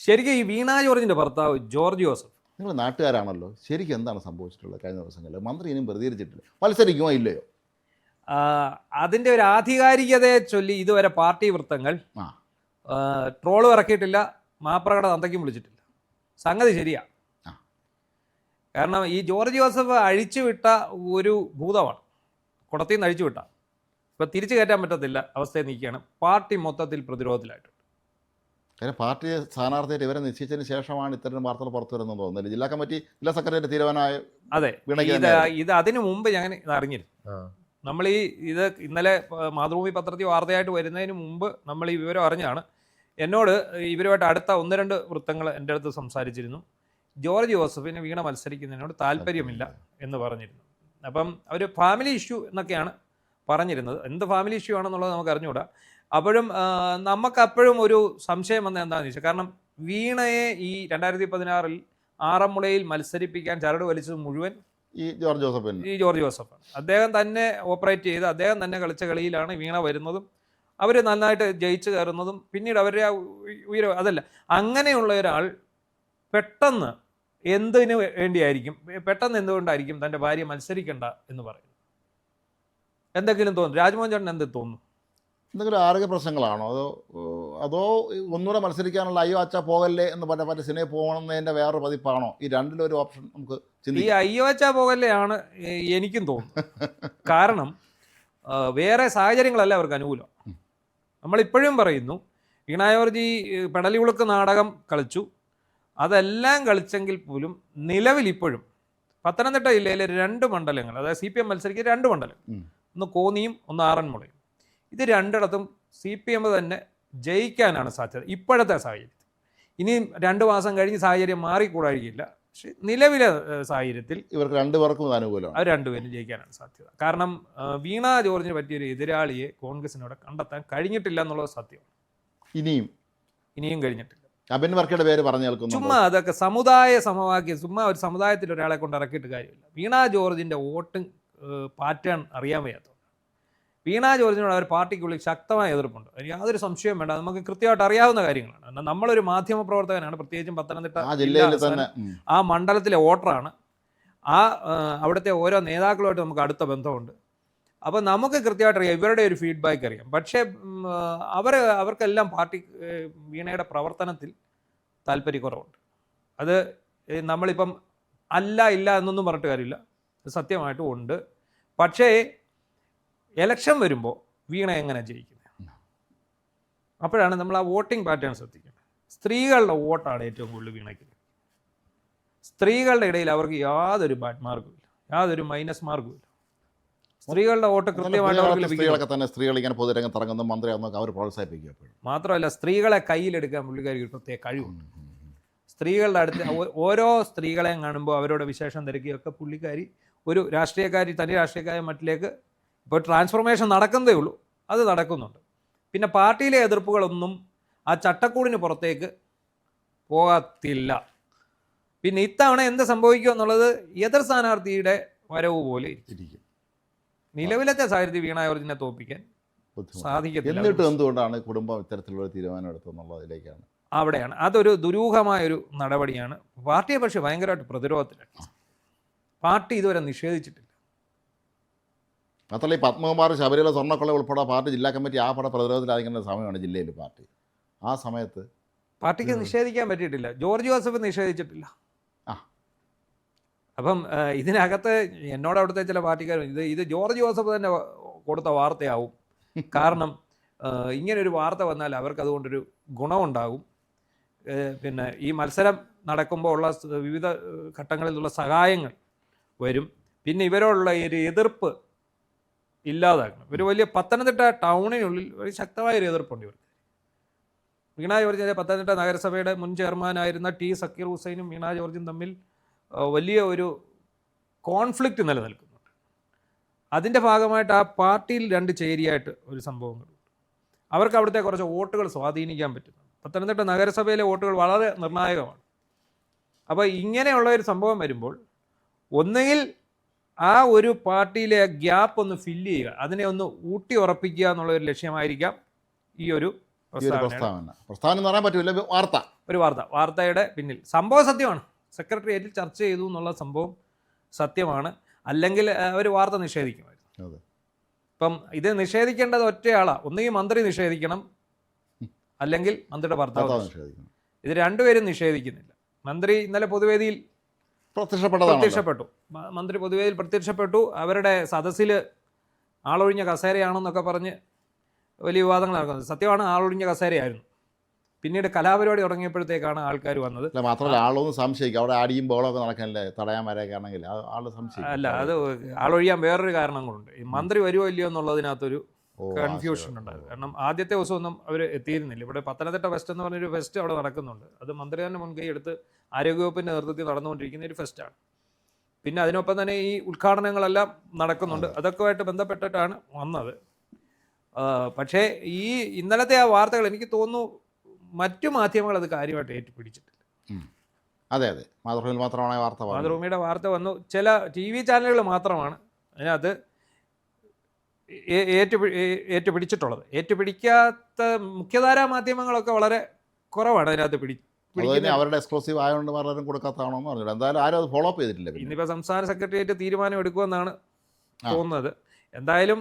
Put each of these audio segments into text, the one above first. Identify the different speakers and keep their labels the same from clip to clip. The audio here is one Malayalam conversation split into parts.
Speaker 1: ശരിക്കും ഈ വീണ ജോർജിൻ്റെ ഭർത്താവ് ജോർജ് ജോസഫ്,
Speaker 2: നിങ്ങൾ നാട്ടുകാരാണല്ലോ, ശരിക്കും എന്താണ് സംഭവിച്ചിട്ടുള്ളത് കഴിഞ്ഞ ദിവസങ്ങളിൽ? മന്ത്രി ഇനിയും പ്രതികരിച്ചിട്ടില്ല, മത്സരിക്കുമോ ഇല്ലയോ?
Speaker 1: അതിൻ്റെ ഒരു ആധികാരികതയെ ചൊല്ലി ഇതുവരെ പാർട്ടി വൃത്തങ്ങൾ ട്രോളും ഇറക്കിയിട്ടില്ല, മാപ്രകട തന്തയ്ക്കും വിളിച്ചിട്ടില്ല. സംഗതി ശരിയാ. കാരണം ഈ ജോർജ് ജോസഫ് അഴിച്ചുവിട്ട ഒരു ഭൂതമാണ്, കുടത്തിൽ നിന്ന് അഴിച്ചുവിട്ട. ഇപ്പം തിരിച്ചു കയറ്റാൻ പറ്റത്തില്ല അവസ്ഥയെ നിൽക്കുകയാണ്. പാർട്ടി മൊത്തത്തിൽ പ്രതിരോധത്തിലായിട്ടുണ്ട്.
Speaker 2: കാര്യം പാർട്ടി സ്ഥാനാർത്ഥിയായിട്ട് ഇവരെ നിശ്ചയിച്ചതിന് ശേഷമാണ് ഇത്തരം വാർത്തകൾ പുറത്തു വരുന്നത് തോന്നുന്നില്ല. ജില്ലാ കമ്മിറ്റി, ജില്ലാ സെക്രട്ടറി തീരുമാനമായ
Speaker 1: അതെ, ഇത് അതിനു മുമ്പ് ഞാൻ ഇത് അറിഞ്ഞിരുന്നു. നമ്മൾ ഇത് ഇന്നലെ മാതൃഭൂമി പത്രത്തിൽ വാർത്തയായിട്ട് വരുന്നതിന് മുമ്പ് നമ്മൾ ഈ വിവരം അറിഞ്ഞാണ്. എന്നോട് ഇവരുമായിട്ട് അടുത്ത 1-2 വൃത്തങ്ങൾ എൻ്റെ അടുത്ത് സംസാരിച്ചിരുന്നു. ജോർജ് ജോസഫിന് വീണ മത്സരിക്കുന്നതിനോട് താല്പര്യമില്ല എന്ന് പറഞ്ഞിരുന്നു. അപ്പം അവർ ഫാമിലി ഇഷ്യൂ എന്നൊക്കെയാണ് പറഞ്ഞിരുന്നത്. എന്ത് ഫാമിലി ഇഷ്യൂ ആണെന്നുള്ളത് നമുക്ക് അറിഞ്ഞുകൂടാ. അപ്പോഴും നമുക്കപ്പോഴും ഒരു സംശയം വന്നത് എന്താണെന്ന് വെച്ചാൽ, കാരണം വീണയെ ഈ 2016 ആറന്മുളയിൽ മത്സരിപ്പിക്കാൻ ചരട് വലിച്ചത് മുഴുവൻ ഈ ജോർജ് ജോസഫാണ്. അദ്ദേഹം തന്നെ ഓപ്പറേറ്റ് ചെയ്ത് അദ്ദേഹം തന്നെ കളിച്ച കളിയിലാണ് വീണ വരുന്നതും അവർ നന്നായിട്ട് ജയിച്ചു കയറുന്നതും പിന്നീട് അവരുടെ അതല്ല. അങ്ങനെയുള്ള ഒരാൾ പെട്ടെന്ന് എന്തിനു വേണ്ടിയായിരിക്കും, പെട്ടെന്ന് എന്തുകൊണ്ടായിരിക്കും തൻ്റെ ഭാര്യ മത്സരിക്കണ്ട എന്ന് പറയുന്നത്? എന്തെങ്കിലും തോന്നുന്നു രാജ്മോഹൻ ചേട്ടൻ എന്ത് തോന്നുന്നു?
Speaker 2: എന്തെങ്കിലും ആരോഗ്യ പ്രശ്നങ്ങളാണോ, അതോ ഒന്നുകൂടെ മത്സരിക്കാനുള്ള അയ്യോ അച്ഛ പോകല്ലേ എന്ന് പറഞ്ഞ പല സിനിമയിൽ പോകണമെന്നതിൻ്റെ വേറൊരു പതിപ്പാണോ? ഈ രണ്ടിലൊരു ഓപ്ഷൻ നമുക്ക്
Speaker 1: ഈ അയ്യോ അച്ഛ പോകല്ലേ ആണ് എനിക്കും തോന്നുന്നത്. കാരണം വേറെ സാഹചര്യങ്ങളല്ല അവർക്ക് അനുകൂലം. നമ്മളിപ്പോഴും പറയുന്നു, വീണ ജോർജ് പെടലി ഉളുക്ക് നാടകം കളിച്ചു, അതെല്ലാം കളിച്ചെങ്കിൽ പോലും നിലവിൽ ഇപ്പോഴും പത്തനംതിട്ട ജില്ലയിലെ 2 മണ്ഡലങ്ങൾ, അതായത് CPM മത്സരിക്കുന്ന 2 മണ്ഡലം, ഒന്ന് കോന്നിയും ഒന്ന് ആറന്മുളയും, ഇത് രണ്ടിടത്തും CPM തന്നെ ജയിക്കാനാണ് സാധ്യത ഇപ്പോഴത്തെ സാഹചര്യത്തിൽ. ഇനിയും 2 മാസം കഴിഞ്ഞ് സാഹചര്യം മാറിക്കൂടാഴിക്കില്ല. പക്ഷെ നിലവിലെ സാഹചര്യത്തിൽ
Speaker 2: ഇവർക്ക് 2 പേർക്കും അനുകൂലമാണ്.
Speaker 1: അവർ 2 പേരും ജയിക്കാനാണ് സാധ്യത. കാരണം വീണ ജോർജിന് പറ്റിയൊരു എതിരാളിയെ കോൺഗ്രസിനോട് കണ്ടെത്താൻ കഴിഞ്ഞിട്ടില്ല എന്നുള്ളത് സത്യമാണ്. ഇനിയും കഴിഞ്ഞിട്ടില്ല.
Speaker 2: അബിൻ വർക്കിയുടെ പേര് പറഞ്ഞു കേൾക്കുന്നു.
Speaker 1: ചുമ്മാ അതൊക്കെ സമുദായ സമവാക്യം, ചുമ്മാ ഒരു സമുദായത്തിൽ ഒരാളെ കൊണ്ട് ഇറക്കിയിട്ട് കാര്യമില്ല. വീണ ജോർജിൻ്റെ വോട്ടിംഗ് പാറ്റേൺ അറിയാൻ വയ്യാത്തത്. വീണ ജോർജിനോട് അവർ പാർട്ടിക്കുള്ളിൽ ശക്തമായ എതിർപ്പുണ്ട്. യാതൊരു സംശയവും വേണ്ട, നമുക്ക് കൃത്യമായിട്ട് അറിയാവുന്ന കാര്യങ്ങളാണ്. എന്നാൽ നമ്മളൊരു മാധ്യമ പ്രവർത്തകനാണ്, പ്രത്യേകിച്ചും പത്തനംതിട്ട ആ മണ്ഡലത്തിലെ വോട്ടറാണ്. അവിടുത്തെ ഓരോ നേതാക്കളുമായിട്ട് നമുക്ക് അടുത്ത ബന്ധമുണ്ട്. അപ്പോൾ നമുക്ക് കൃത്യമായിട്ട് അറിയാം, ഇവരുടെ ഒരു ഫീഡ്ബാക്ക് അറിയാം. പക്ഷേ അവർക്കെല്ലാം പാർട്ടി വീണയുടെ പ്രവർത്തനത്തിൽ താല്പര്യക്കുറവുണ്ട്. അത് നമ്മളിപ്പം ഇല്ല എന്നൊന്നും പറഞ്ഞിട്ട് കാര്യമില്ല, സത്യമായിട്ടും ഉണ്ട്. പക്ഷേ എലക്ഷൻ വരുമ്പോൾ വീണ എങ്ങനെ ജയിക്കുന്നത്, അപ്പോഴാണ് നമ്മൾ ആ വോട്ടിംഗ് പാറ്റേൺ ശ്രദ്ധിക്കേണ്ടത്. സ്ത്രീകളുടെ വോട്ടാണ് ഏറ്റവും കൂടുതൽ വീണയ്ക്ക്. സ്ത്രീകളുടെ ഇടയിൽ അവർക്ക് യാതൊരു ബാഡ് മാർക്കും ഇല്ല, യാതൊരു മൈനസ് മാർക്കും ഇല്ല. സ്ത്രീകളുടെ വോട്ട് കൃത്യമായിട്ട്
Speaker 2: സ്ത്രീകൾ ഇങ്ങനെ പൊതുരംഗത്ത് ഇറങ്ങുന്ന മന്ത്രിയാണെന്നൊക്കെ അവർ പ്രോത്സാഹിപ്പിക്കുക.
Speaker 1: മാത്രമല്ല സ്ത്രീകളെ കയ്യിലെടുക്കാൻ പുള്ളിക്കാരിക്ക് പ്രത്യേക കഴിവുണ്ട്. സ്ത്രീകളുടെ അടുത്ത് ഓരോ സ്ത്രീകളെയും കാണുമ്പോൾ അവരോട് വിശേഷം തിരക്കിയൊക്കെ പുള്ളിക്കാരി ഒരു രാഷ്ട്രീയക്കാരി, തനി രാഷ്ട്രീയക്കാരെ മറ്റിലേക്ക് ഇപ്പോൾ ട്രാൻസ്ഫോർമേഷൻ നടക്കുന്നതേ ഉള്ളൂ, അത് നടക്കുന്നുണ്ട്. പിന്നെ പാർട്ടിയിലെ എതിർപ്പുകളൊന്നും ആ ചട്ടക്കൂടിന് പുറത്തേക്ക് പോകത്തില്ല. പിന്നെ ഇത്തവണ എന്ത് സംഭവിക്കും എന്നുള്ളത് എതിർ സ്ഥാനാർത്ഥിയുടെ വരവ് പോലെ ഇരിക്കും. നിലവിലത്തെ സാഹചര്യത്തിൽ വീണ ജോർജിനെ തോൽപ്പിക്കാൻ സാധിക്കത്തില്ല.
Speaker 2: എന്നിട്ട് എന്തുകൊണ്ടാണ് കുടുംബം ഇത്തരത്തിലുള്ള തീരുമാനം എടുത്തെന്നുള്ളതിലേക്കാണ്,
Speaker 1: അവിടെയാണ് അതൊരു ദുരൂഹമായൊരു നടപടിയാണ്. പാർട്ടിയെ പക്ഷേ ഭയങ്കരമായിട്ട് പ്രതിരോധത്തിലാണ്. പാർട്ടി ഇതുവരെ നിഷേധിച്ചിട്ടില്ല.
Speaker 2: മാത്രമല്ല ഈ പത്മകുമാർ, ശബരിമല സ്വർണ്ണക്കൊള്ള ഉൾപ്പെടെ പാർട്ടി ജില്ലാ കമ്മിറ്റി ആ പട പ്രതിരോധത്തിലായിരിക്കുന്ന സമയമാണ് ജില്ലയിൽ പാർട്ടി. ആ സമയത്ത്
Speaker 1: പാർട്ടിക്ക് നിഷേധിക്കാൻ പറ്റിയിട്ടില്ല, ജോർജ് ജോസഫ് നിഷേധിച്ചിട്ടില്ല. അപ്പം ഇതിനകത്ത് എന്നോട് അവിടുത്തെ ചില പാർട്ടിക്കാർ ഇത് ജോർജ് ജോസഫ് തന്നെ കൊടുത്ത വാർത്തയാവും. കാരണം ഇങ്ങനൊരു വാർത്ത വന്നാൽ അവർക്ക് അതുകൊണ്ടൊരു ഗുണമുണ്ടാകും. പിന്നെ ഈ മത്സരം നടക്കുമ്പോൾ ഉള്ള വിവിധ ഘട്ടങ്ങളിലുള്ള സഹായങ്ങൾ വരും. പിന്നെ ഇവരോടുള്ള ഒരു എതിർപ്പ് ഇല്ലാതാക്കണം. ഒരു വലിയ പത്തനംതിട്ട ടൗണിനുള്ളിൽ ഒരു ശക്തമായൊരു എതിർപ്പുണ്ട് ഇവർക്ക്. വീണ ജോർജിൻ്റെ പത്തനംതിട്ട നഗരസഭയുടെ മുൻ ചെയർമാനായിരുന്ന ടി സക്കീർ ഹുസൈനും വീണ ജോർജും തമ്മിൽ വലിയ ഒരു കോൺഫ്ലിക്റ്റ് നിലനിൽക്കുന്നുണ്ട്. അതിൻ്റെ ഭാഗമായിട്ട് ആ പാർട്ടിയിൽ 2 ചേരിയായിട്ട് ഒരു സംഭവങ്ങളുണ്ട്. അവർക്ക് അവിടുത്തെ കുറച്ച് വോട്ടുകൾ സ്വാധീനിക്കാൻ പറ്റുന്നു. പത്തനംതിട്ട നഗരസഭയിലെ വോട്ടുകൾ വളരെ നിർണായകമാണ്. അപ്പോൾ ഇങ്ങനെയുള്ള ഒരു സംഭവം വരുമ്പോൾ ഒന്നുകിൽ ആ ഒരു പാർട്ടിയിലെ ഗ്യാപ്പ് ഒന്ന് ഫില്ല് ചെയ്യുക, അതിനെ ഒന്ന് ഊട്ടി ഉറപ്പിക്കുക എന്നുള്ളൊരു ലക്ഷ്യമായിരിക്കാം ഈ ഒരു
Speaker 2: ഈ ഒരു പ്രസ്താവന എന്ന് പറയാൻ പറ്റില്ല, വാർത്ത.
Speaker 1: ഒരു വാർത്തയുടെ പിന്നിൽ സംഭവം സത്യമാണ്. സെക്രട്ടേറിയറ്റിൽ ചർച്ച ചെയ്തു എന്നുള്ള സംഭവം സത്യമാണ്. അല്ലെങ്കിൽ ഒരു വാർത്ത നിഷേധിക്കുമായിരുന്നു. ഇപ്പം ഇത് നിഷേധിക്കേണ്ടത് ഒറ്റയാളാണ്. ഒന്നുകിൽ മന്ത്രി നിഷേധിക്കണം, അല്ലെങ്കിൽ മന്ത്രിയുടെ ഭർത്താവ് നിഷേധിക്കണം. ഇത് രണ്ടുപേരും നിഷേധിക്കുന്നില്ല. മന്ത്രി ഇന്നലെ പൊതുവേദിയിൽ പ്രത്യക്ഷപ്പെട്ടു. മന്ത്രി പൊതുവേദിയിൽ പ്രത്യക്ഷപ്പെട്ടു. അവരുടെ സദസ്സിൽ ആളൊഴിഞ്ഞ കസേരയാണെന്നൊക്കെ പറഞ്ഞ് വലിയ വിവാദങ്ങൾ നടക്കുന്നത്. സത്യമാണ്, ആളൊഴിഞ്ഞ കസേരയായിരുന്നു. പിന്നീട് കലാപരിപാടി തുടങ്ങിയപ്പോഴത്തേക്കാണ് ആൾക്കാർ വന്നത്.
Speaker 2: മാത്രമല്ല ആളൊന്നും സംശയിക്കും, അവിടെ ആടിയും ബോളൊക്കെ നടക്കാനല്ലേ തടയാൻ വരാണെങ്കിൽ ആൾ സംശയിക്കും.
Speaker 1: അല്ല, അത് ആളൊഴിയാൻ വേറൊരു കാരണങ്ങളുണ്ട്. ഈ മന്ത്രി വരുമോ ഇല്ലയോ എന്നുള്ളതിനകത്തൊരു കൺഫ്യൂഷൻ ഉണ്ടായിരുന്നു. കാരണം ആദ്യത്തെ ദിവസമൊന്നും അവർ എത്തിയിരുന്നില്ല. ഇവിടെ പത്തനംതിട്ട ഫെസ്റ്റ് എന്ന് പറഞ്ഞൊരു ഫെസ്റ്റ് അവിടെ നടക്കുന്നുണ്ട്. അത് മന്ത്രി തന്നെ മുൻകൈ എടുത്ത് ആരോഗ്യവകുപ്പിൻ്റെ നേതൃത്വത്തിൽ നടന്നുകൊണ്ടിരിക്കുന്ന ഒരു ഫെസ്റ്റാണ്. പിന്നെ അതിനൊപ്പം തന്നെ ഈ ഉദ്ഘാടനങ്ങളെല്ലാം നടക്കുന്നുണ്ട്. അതൊക്കെയായിട്ട് ബന്ധപ്പെട്ടിട്ടാണ് വന്നത്. പക്ഷേ ഈ ഇന്നലത്തെ ആ വാർത്തകൾ എനിക്ക് തോന്നുന്നു മറ്റു മാധ്യമങ്ങൾ അത് കാര്യമായിട്ട് ഏറ്റുപിടിച്ചിട്ടില്ല.
Speaker 2: അതെ, മാതൃഭൂമിയിൽ മാത്രമാണ് വാർത്ത.
Speaker 1: മാതൃഭൂമിയുടെ വാർത്ത വന്നു. ചില TV ചാനലുകൾ മാത്രമാണ് അതിനകത്ത് ഏറ്റുപിടിച്ചിട്ടുള്ളത്. ഏറ്റുപിടിക്കാത്ത മുഖ്യധാരാ മാധ്യമങ്ങളൊക്കെ വളരെ കുറവാണ് അതിനകത്ത്
Speaker 2: അവരുടെ എക്സ്ക്ലൂസീവ് ആയതുകൊണ്ട് പലരും കൊടുക്കാത്തതാണോ എന്ന് പറഞ്ഞില്ല. എന്തായാലും ആരും അത് ഫോളോ അപ്പ് ചെയ്തിട്ടില്ല.
Speaker 1: ഇന്നിപ്പോൾ സംസ്ഥാന സെക്രട്ടേറിയറ്റ് തീരുമാനം എടുക്കുമെന്നാണ് തോന്നുന്നത്. എന്തായാലും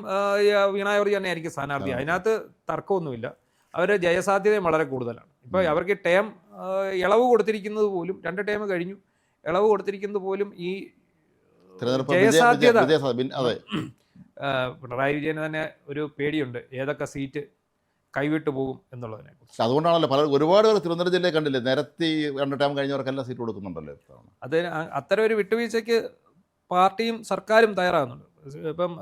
Speaker 1: വീണ ജോർജ് തന്നെ ആയിരിക്കും സ്ഥാനാർത്ഥി. അതിനകത്ത് തർക്കമൊന്നുമില്ല. അവർ ജയസാധ്യതയും വളരെ കൂടുതലാണ്. ഇപ്പോൾ അവർക്ക് ടേം ഇളവ് കൊടുത്തിരിക്കുന്നത് പോലും 2 ടേം കഴിഞ്ഞു. ഇളവ് കൊടുത്തിരിക്കുന്നത് പോലും ഈ ജയസാധ്യത. പിണറായി വിജയന് തന്നെ ഒരു പേടിയുണ്ട്, ഏതൊക്കെ സീറ്റ് കൈവിട്ടു പോകും എന്നുള്ളതിനെ കുറിച്ച്.
Speaker 2: അതുകൊണ്ടാണല്ലോ ഒരുപാട് പേർ തിരുവനന്തപുരം ജില്ലയിൽ കണ്ടില്ലേ, നിരത്തി 2 ടേം കഴിഞ്ഞവർക്കെല്ലാം സീറ്റ് കൊടുക്കുന്നുണ്ടല്ലോ.
Speaker 1: അത് അത്തരം ഒരു വിട്ടുവീഴ്ചയ്ക്ക് പാർട്ടിയും സർക്കാരും തയ്യാറാകുന്നുണ്ട്. ഇപ്പം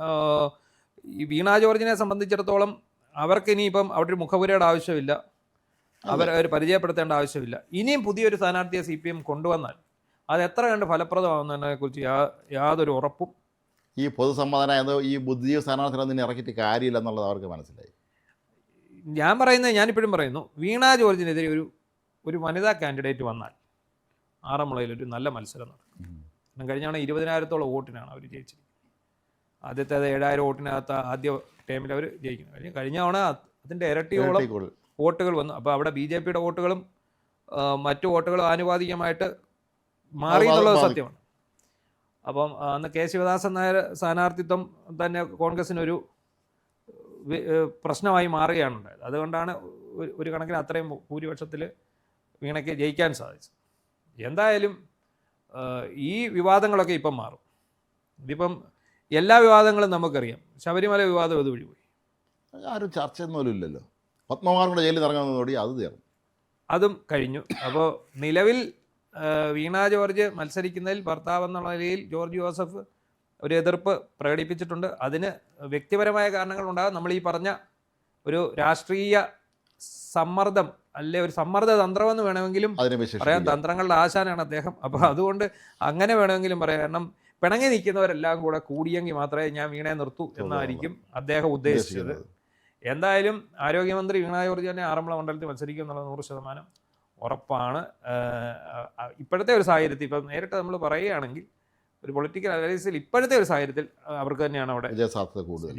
Speaker 1: ഈ വീണ ജോർജിനെ സംബന്ധിച്ചിടത്തോളം അവർക്ക് ഇനിയിപ്പം അവിടെ ഒരു മുഖപുരയുടെ ആവശ്യമില്ല, അവർ പരിചയപ്പെടുത്തേണ്ട ആവശ്യമില്ല. ഇനിയും പുതിയൊരു സ്ഥാനാർത്ഥിയെ CPM കൊണ്ടുവന്നാൽ അത് എത്ര കണ്ട് ഫലപ്രദമാകുന്നതിനെക്കുറിച്ച് യാതൊരു ഉറപ്പും
Speaker 2: ഈ പൊതുസമ്മതനായത് ഈ ബുദ്ധിജീവ സ്ഥാനാർത്ഥിനൊന്നും ഇറക്കിയിട്ട് കാര്യമില്ല എന്നുള്ളത് അവർക്ക് മനസ്സിലായി.
Speaker 1: ഞാനിപ്പോഴും പറയുന്നു, വീണ ജോർജിനെതിരെ ഒരു വനിതാ കാൻഡിഡേറ്റ് വന്നാൽ ആറന്മുളയിൽ ഒരു നല്ല മത്സരം നടക്കും. കഴിഞ്ഞ 20,000-ഓളം വോട്ടിനാണ് അവർ ജയിച്ചിരിക്കുന്നത്. ആദ്യത്തെ 7,000 വോട്ടിനകത്ത് ആദ്യ ടൈമിൽ അവർ ജയിക്കുന്നത്. കഴിഞ്ഞ തവണ അതിൻ്റെ ഇരട്ടിയോളം വോട്ടുകൾ വന്നു. അപ്പോൾ അവിടെ BJPയുടെ വോട്ടുകളും മറ്റു വോട്ടുകളും ആനുപാതികമായിട്ട് മാറി എന്നുള്ളത് സത്യമാണ്. അപ്പം അന്ന് K. ശിവദാസൻ നായർ സ്ഥാനാർത്ഥിത്വം തന്നെ കോൺഗ്രസിനൊരു പ്രശ്നമായി മാറുകയാണ് ഉണ്ടായത്. അതുകൊണ്ടാണ് ഒരു കണക്കിന് അത്രയും ഭൂരിപക്ഷത്തിൽ വീണയ്ക്ക് ജയിക്കാൻ സാധിച്ചത്. എന്തായാലും ഈ വിവാദങ്ങളൊക്കെ ഇപ്പം മാറും. ഇതിപ്പം എല്ലാ വിവാദങ്ങളും നമുക്കറിയാം. ശബരിമല വിവാദം ഇതുവഴി പോയി,
Speaker 2: ആരും ചർച്ചയൊന്നും ഇല്ലല്ലോ. പത്മകുമാറിന്റെ ജയിലിൽ ഇറങ്ങുന്നതോടെ അത് തീർന്നു, അതും
Speaker 1: കഴിഞ്ഞു. അപ്പോൾ നിലവിൽ വീണ ജോർജ് മത്സരിക്കുന്നതിൽ ഭർത്താവ് എന്നുള്ള നിലയിൽ ജോർജ് ജോസഫ് ഒരു എതിർപ്പ് പ്രകടിപ്പിച്ചിട്ടുണ്ട്. അതിന് വ്യക്തിപരമായ കാരണങ്ങളുണ്ടാകും. നമ്മൾ ഈ പറഞ്ഞ ഒരു രാഷ്ട്രീയ സമ്മർദ്ദം, അല്ലെ ഒരു സമ്മർദ്ദ തന്ത്രമെന്ന് വേണമെങ്കിലും പറയാം. തന്ത്രങ്ങളുടെ ആശാനാണ് അദ്ദേഹം. അപ്പോൾ അതുകൊണ്ട് അങ്ങനെ വേണമെങ്കിലും പറയാം. കാരണം പിണങ്ങി നിൽക്കുന്നവരെല്ലാം കൂടെ കൂടിയെങ്കിൽ മാത്രമേ ഞാൻ വീണയെ നിർത്തൂ എന്നായിരിക്കും അദ്ദേഹം ഉദ്ദേശിച്ചത്. എന്തായാലും ആരോഗ്യമന്ത്രി വീണ ജോർജ് തന്നെ ആറന്മുള മണ്ഡലത്തിൽ മത്സരിക്കും എന്നുള്ളത് 100% ഉറപ്പാണ്. ഇപ്പോഴത്തെ ഒരു സാഹചര്യത്തിൽ ഇപ്പം നേരിട്ട് നമ്മൾ പറയുകയാണെങ്കിൽ ഒരു പൊളിറ്റിക്കൽ അനലൈസിൽ ഇപ്പോഴത്തെ ഒരു സാഹചര്യത്തിൽ അവർക്ക് തന്നെയാണ് അവിടെ വിജയസാധ്യത കൂടുതൽ.